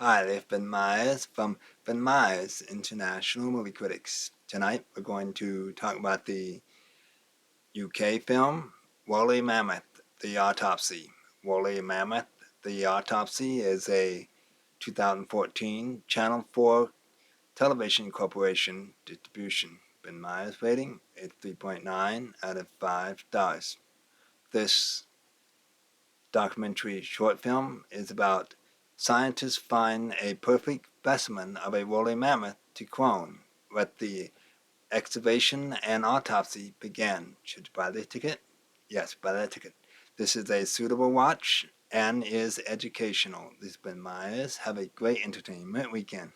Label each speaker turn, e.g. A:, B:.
A: Hi, this is Ben Myers from Ben Myers International Movie Critics. Tonight we're going to talk about the UK film Woolly Mammoth, The Autopsy. Woolly Mammoth, The Autopsy is a 2014 Channel 4 Television Corporation distribution. Ben Myers rating is 3.9 out of 5 stars. This documentary short film is about scientists find a perfect specimen of a woolly mammoth to clone. Let the excavation and autopsy begin. Should you buy the ticket? Yes, buy that ticket. This is a suitable watch and is educational. This has been Myers. Have a great entertainment weekend.